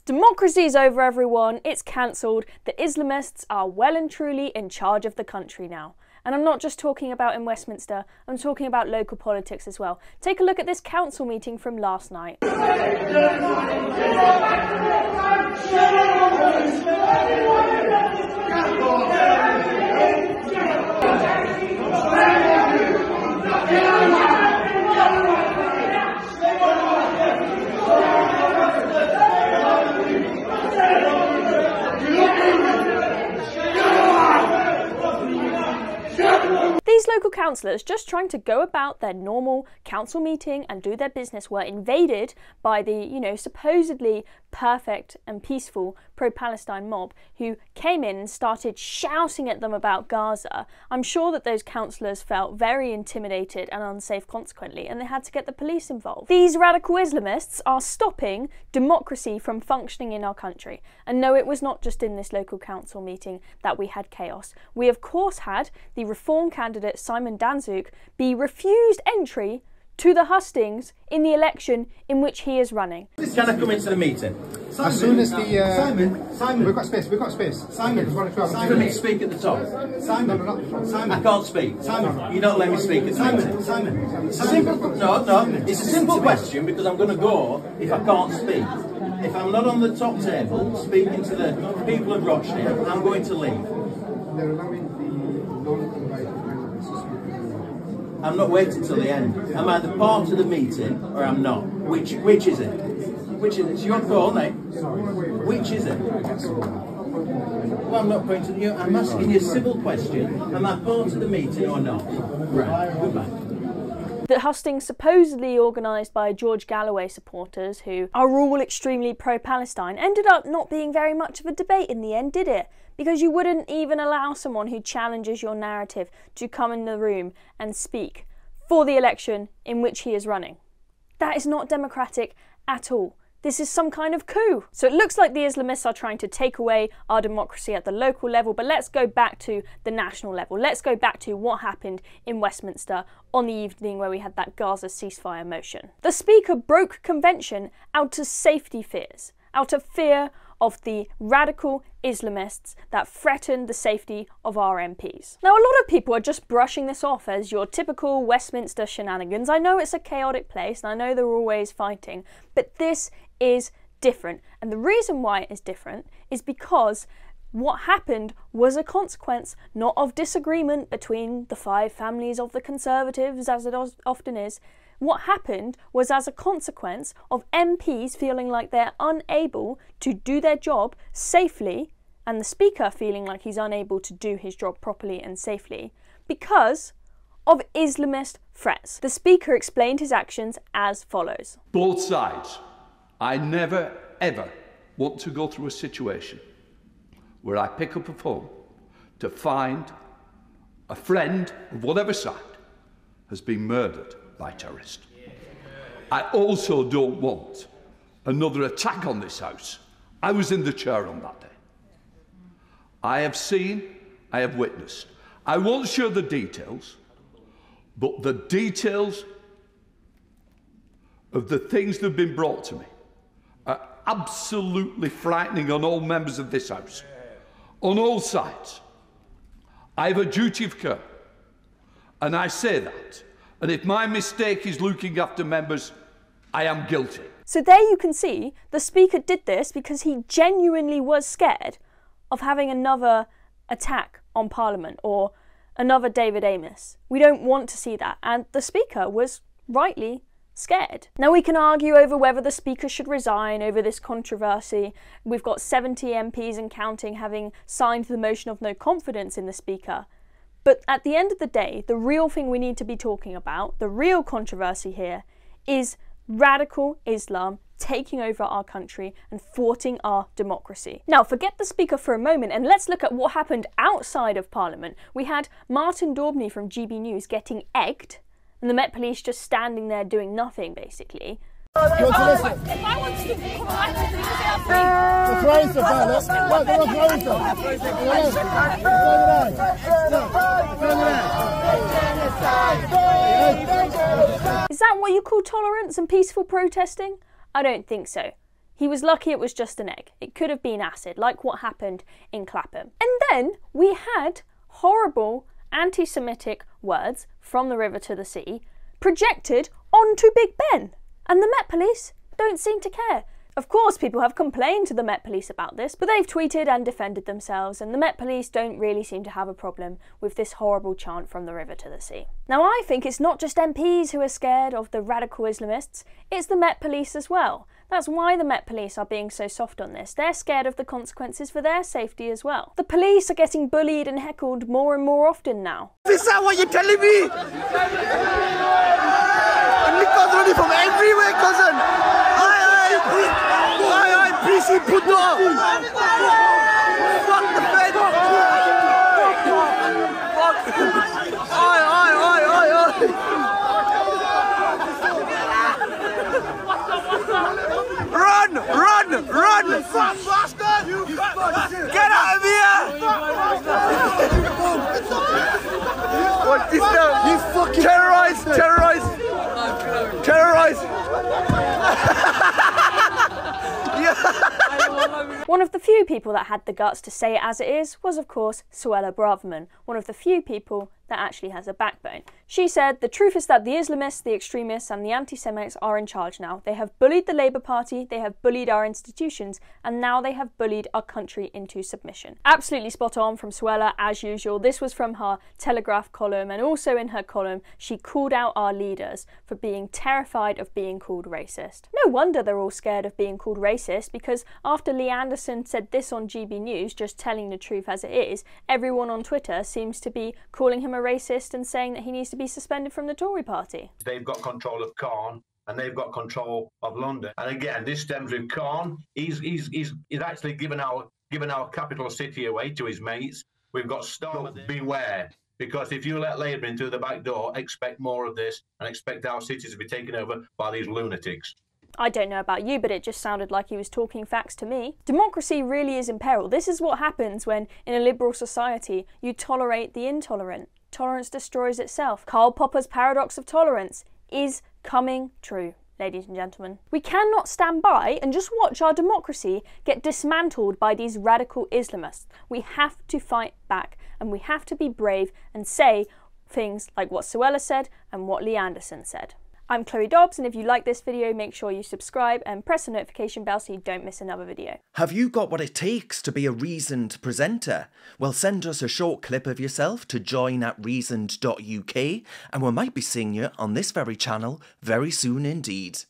Democracy's over, everyone. It's cancelled. The Islamists are well and truly in charge of the country now. And I'm not just talking about in Westminster, I'm talking about local politics as well. Take a look at this council meeting from last night. These local councillors, just trying to go about their normal council meeting and do their business, were invaded by the, supposedly perfect and peaceful pro-Palestine mob who came in and started shouting at them about Gaza. I'm sure that those councillors felt very intimidated and unsafe consequently, and they had to get the police involved. These radical Islamists are stopping democracy from functioning in our country. And no, it was not just in this local council meeting that we had chaos. We of course had the Reform candidate Simon Danczuk be refused entry to the hustings in the election in which he is running. Can I come into the meeting? Simon, as soon as the Simon, we've got space. Simon, for me to speak at the top. Simon, I can't speak. Simon, you don't let me speak at the meeting. Simon. No. It's a simple question because I'm going to go if I can't speak. If I'm not on the top table speaking to the people of Rochdale, I'm going to leave. They're allowing the non-invited members to speak. I'm not waiting till the end. I'm either part of the meeting or I'm not. Which is it? Which is it? It's your call, mate. Which is it? Well, I'm not pointing at you. I'm asking you a civil question. Am I part of the meeting or not? Right. Goodbye. The hustings, supposedly organised by George Galloway supporters who are all extremely pro-Palestine, ended up not being very much of a debate in the end, did it? Because you wouldn't even allow someone who challenges your narrative to come in the room and speak for the election in which he is running. That is not democratic at all. This is some kind of coup. So it looks like the Islamists are trying to take away our democracy at the local level, but let's go back to the national level. Let's go back to what happened in Westminster on the evening where we had that Gaza ceasefire motion. The Speaker broke convention out of safety fears, out of fear of the radical Islamists that threaten the safety of our MPs. Now, a lot of people are just brushing this off as your typical Westminster shenanigans. I know it's a chaotic place and I know they're always fighting, but this is different. And the reason why it is different is because what happened was a consequence not of disagreement between the five families of the Conservatives, as it often is. What happened was as a consequence of MPs feeling like they're unable to do their job safely, and the Speaker feeling like he's unable to do his job properly and safely because of Islamist threats. The Speaker explained his actions as follows. Both sides. I never, ever want to go through a situation where I pick up a phone to find a friend of whatever side has been murdered by terrorists. I also don't want another attack on this house. I was in the chair on that day. I have seen, I have witnessed. I won't share the details, but the details of the things that have been brought to me are absolutely frightening on all members of this house, on all sides. I have a duty of care, and I say that. And if my mistake is looking after members, I am guilty. So there you can see the Speaker did this because he genuinely was scared of having another attack on Parliament or another David Amess. We don't want to see that, and the Speaker was rightly scared. Now we can argue over whether the Speaker should resign over this controversy. We've got 70 MPs and counting having signed the motion of no confidence in the Speaker. But at the end of the day, the real thing we need to be talking about, the real controversy here, is radical Islam taking over our country and thwarting our democracy. Now, forget the Speaker for a moment and let's look at what happened outside of Parliament. We had Martin Daubney from GB News getting egged and the Met Police just standing there doing nothing, basically. If I want to come back to Is that what you call tolerance and peaceful protesting? I don't think so. He was lucky it was just an egg. It could have been acid, like what happened in Clapham. And then we had horrible anti-Semitic words from the river to the sea projected onto Big Ben. And the Met Police don't seem to care. Of course, people have complained to the Met Police about this, but they've tweeted and defended themselves, and the Met Police don't really seem to have a problem with this horrible chant from the river to the sea. Now, I think it's not just MPs who are scared of the radical Islamists, it's the Met Police as well. That's why the Met Police are being so soft on this. They're scared of the consequences for their safety as well. The police are getting bullied and heckled more and more often now. Is that what you're telling me? Nico's running from everywhere, cousin! PC put up! Fuck the fed! Fuck! Oi! Run! You fat bastard! Get out of here! What is that? You fucking terrorize! One of the few people that had the guts to say it as it is was, of course, Suella Braverman, one of the few people that actually has a backbone. She said, "The truth is that the Islamists, the extremists and the anti-Semites are in charge now. They have bullied the Labour Party, they have bullied our institutions, and now they have bullied our country into submission." Absolutely spot on from Suella, as usual. This was from her Telegraph column, and also in her column she called out our leaders for being terrified of being called racist. No wonder they're all scared of being called racist, because after Lee Anderson said this on GB News, just telling the truth as it is, everyone on Twitter seems to be calling him a racist and saying that he needs to be suspended from the Tory party. They've got control of Caen and they've got control of London. And again, this stems with Caen. He's actually given our capital city away to his mates. We've got beware, because if you let Labour in through the back door, expect more of this and expect our cities to be taken over by these lunatics. I don't know about you, but it just sounded like he was talking facts to me. Democracy really is in peril. This is what happens when, in a liberal society, you tolerate the intolerant. Tolerance destroys itself. Karl Popper's paradox of tolerance is coming true, ladies and gentlemen. We cannot stand by and just watch our democracy get dismantled by these radical Islamists. We have to fight back, and we have to be brave and say things like what Suella said and what Lee Anderson said. I'm Chloe Dobbs, and if you like this video, make sure you subscribe and press the notification bell so you don't miss another video. Have you got what it takes to be a reasoned presenter? Well, send us a short clip of yourself to join@reasoned.uk, and we might be seeing you on this very channel very soon indeed.